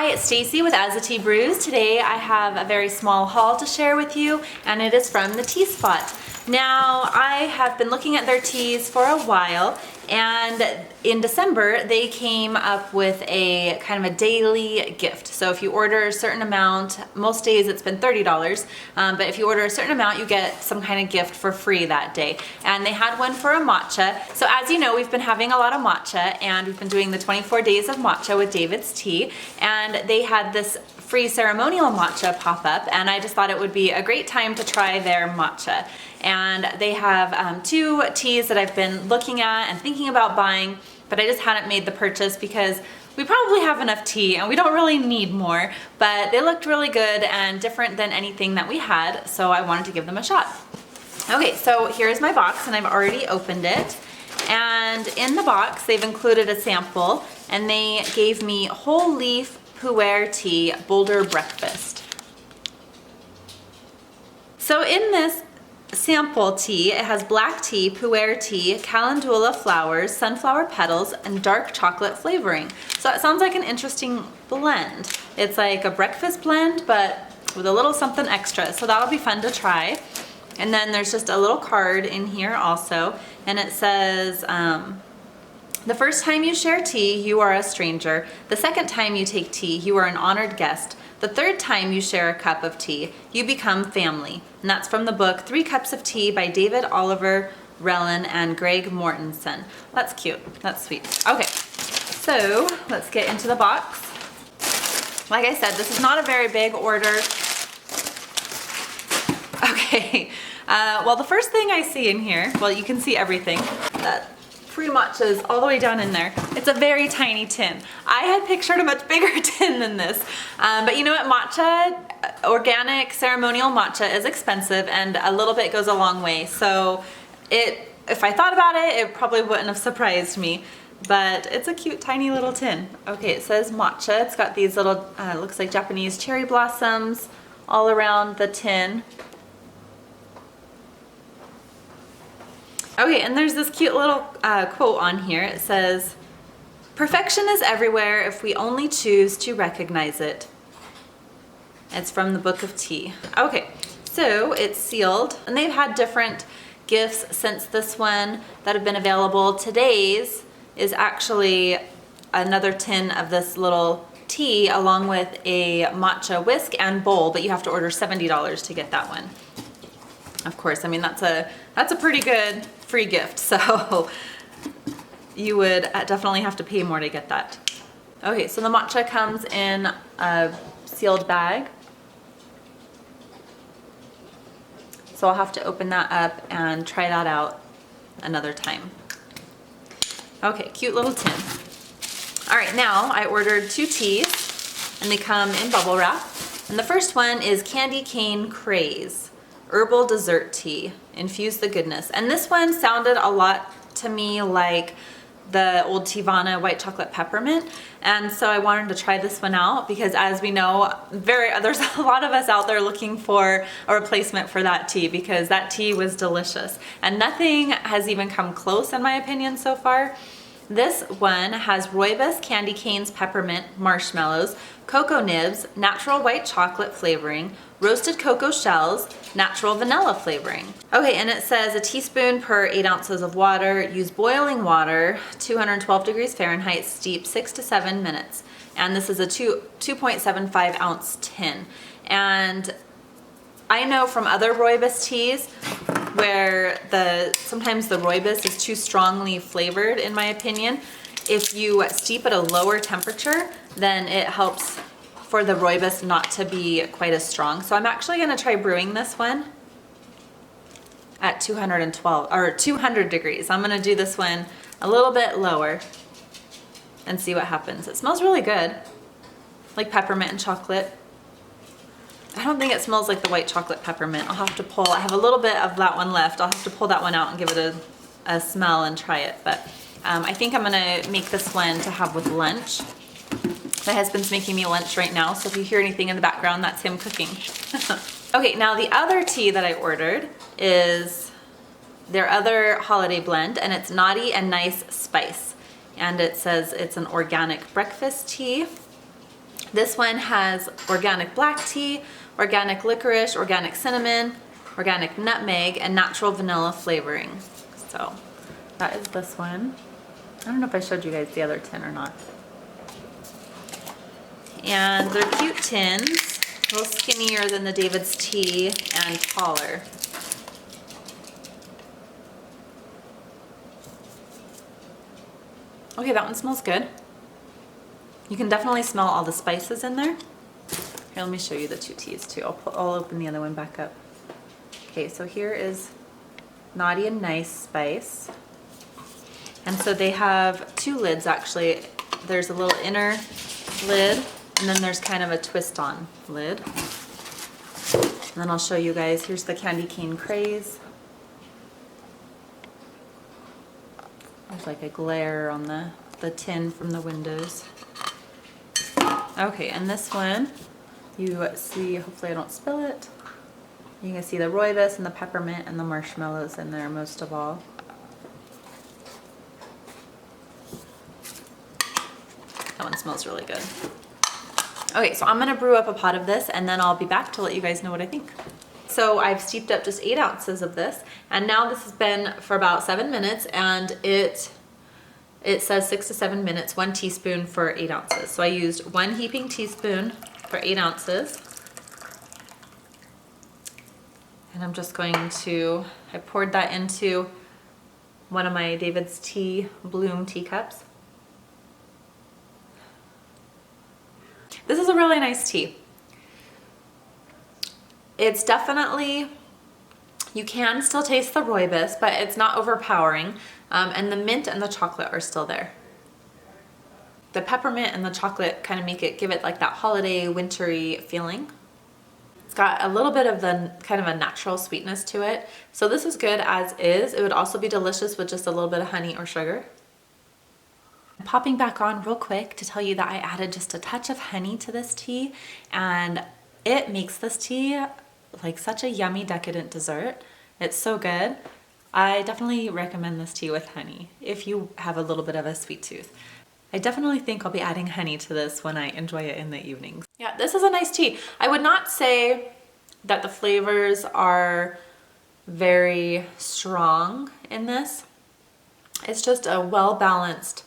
Hi, it's Stacy with As a Tea Brews. Today I have a very small haul to share with you, and it is from the Tea Spot. Now, I have been looking at their teas for a while, and in December they came up with a kind of a daily gift. So if you order a certain amount, most days it's been $30, but if you order a certain amount you get some kind of gift for free that day. And they had one for a matcha. So as you know, we've been having a lot of matcha, and we've been doing the 24 days of matcha with David's Tea, and they had this free ceremonial matcha pop up, and I just thought it would be a great time to try their matcha. And they have two teas that I've been looking at and thinking about buying, but I just hadn't made the purchase because we probably have enough tea and we don't really need more, but they looked really good and different than anything that we had, so I wanted to give them a shot. Okay, so here's my box, and I've already opened it. And in the box, they've included a sample, and they gave me whole leaf pu'er tea Boulder Breakfast. So in this sample tea, it has black tea, pu'er tea, calendula flowers, sunflower petals, and dark chocolate flavoring. So it sounds like an interesting blend. It's like a breakfast blend, but with a little something extra. So that'll be fun to try. And then there's just a little card in here also, and it says, the first time you share tea, you are a stranger. The second time you take tea, you are an honored guest. The third time you share a cup of tea, you become family. And that's from the book 3 Cups of Tea by David Oliver Rellin and Greg Mortensen. That's cute. That's sweet. Okay, so let's get into the box. Like I said, this is not a very big order. Okay, well, the first thing I see in here, well, you can see everything. That free matcha is all the way down in there. It's a very tiny tin. I had pictured a much bigger tin than this, but you know what, matcha, organic ceremonial matcha is expensive, and a little bit goes a long way. So if I thought about it, it probably wouldn't have surprised me, but it's a cute tiny little tin. Okay, it says matcha. It's got these little, looks like Japanese cherry blossoms all around the tin. Okay, and there's this cute little quote on here. It says, "Perfection is everywhere if we only choose to recognize it." It's from the Book of Tea. Okay, so it's sealed, and they've had different gifts since this one that have been available. Today's is actually another tin of this little tea along with a matcha whisk and bowl, but you have to order $70 to get that one. Of course, I mean, that's a pretty good free gift, so you would definitely have to pay more to get that. Okay, so the matcha comes in a sealed bag. So I'll have to open that up and try that out another time. Okay, cute little tin. All right, now I ordered 2 teas, and they come in bubble wrap. And the first one is Candy Cane Craze Herbal Dessert Tea, Infuse the Goodness. And this one sounded a lot to me like the old Tivana white chocolate peppermint, and so I wanted to try this one out because, as we know, there's a lot of us out there looking for a replacement for that tea, because that tea was delicious, and nothing has even come close in my opinion so far. This one has rooibos, candy canes, peppermint, marshmallows, cocoa nibs, natural white chocolate flavoring, roasted cocoa shells, natural vanilla flavoring. Okay, and it says a teaspoon per 8 ounces of water. Use boiling water, 212 degrees Fahrenheit, steep 6 to 7 minutes. And this is a 2.75 ounce tin. And I know from other rooibos teas where sometimes the rooibos is too strongly flavored, in my opinion. If you steep at a lower temperature, then it helps for the rooibos not to be quite as strong. So I'm actually gonna try brewing this one at 200 degrees. I'm gonna do this one a little bit lower and see what happens. It smells really good, like peppermint and chocolate. I don't think it smells like the white chocolate peppermint. I'll have to pull, I have a little bit of that one left. I'll have to pull that one out and give it a smell and try it. But I think I'm gonna make this one to have with lunch. My husband's making me lunch right now, so if you hear anything in the background, that's him cooking. Okay, now the other tea that I ordered is their other holiday blend, and it's Naughty and Nice Spice. And it says it's an organic breakfast tea. This one has organic black tea, organic licorice, organic cinnamon, organic nutmeg, and natural vanilla flavoring. So that is this one. I don't know if I showed you guys the other tin or not. And they're cute tins, a little skinnier than the David's Tea and taller. Okay, that one smells good. You can definitely smell all the spices in there. Here, let me show you the two teas too. I'll open the other one back up. Okay, so here is Naughty and Nice Spice. And so they have two lids actually. There's a little inner lid, and then there's kind of a twist on lid. And then I'll show you guys, here's the Candy Cane Craze. There's like a glare on the tin from the windows. Okay, and this one, you see, hopefully I don't spill it. You can see the rooibos and the peppermint and the marshmallows in there most of all. That one smells really good. Okay, so I'm gonna brew up a pot of this and then I'll be back to let you guys know what I think. So I've steeped up just 8 ounces of this, and now this has been for about 7 minutes, and it says 6 to 7 minutes, 1 teaspoon for 8 ounces. So I used 1 heaping teaspoon for 8 ounces. And I'm just going to, I poured that into one of my David's Tea Bloom teacups. This is a really nice tea. It's definitely, you can still taste the rooibos, but it's not overpowering. And the mint and the chocolate are still there. The peppermint and the chocolate kind of give it like that holiday, wintry feeling. It's got a little bit of the kind of a natural sweetness to it. So this is good as is. It would also be delicious with just a little bit of honey or sugar. I'm popping back on real quick to tell you that I added just a touch of honey to this tea, and it makes this tea like such a yummy, decadent dessert. It's so good. I definitely recommend this tea with honey if you have a little bit of a sweet tooth. I definitely think I'll be adding honey to this when I enjoy it in the evenings. Yeah, this is a nice tea. I would not say that the flavors are very strong in this. It's just a well-balanced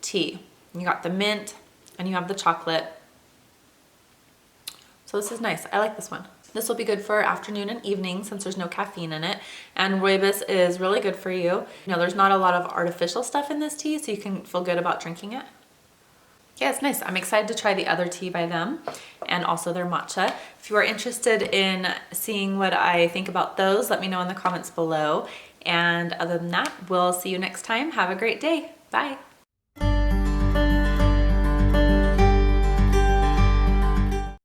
tea. You got the mint and you have the chocolate. So this is nice. I like this one. This will be good for afternoon and evening since there's no caffeine in it. And rooibos is really good for you. You know, there's not a lot of artificial stuff in this tea, so you can feel good about drinking it. Yeah, it's nice. I'm excited to try the other tea by them and also their matcha. If you are interested in seeing what I think about those, let me know in the comments below. And other than that, we'll see you next time. Have a great day. Bye.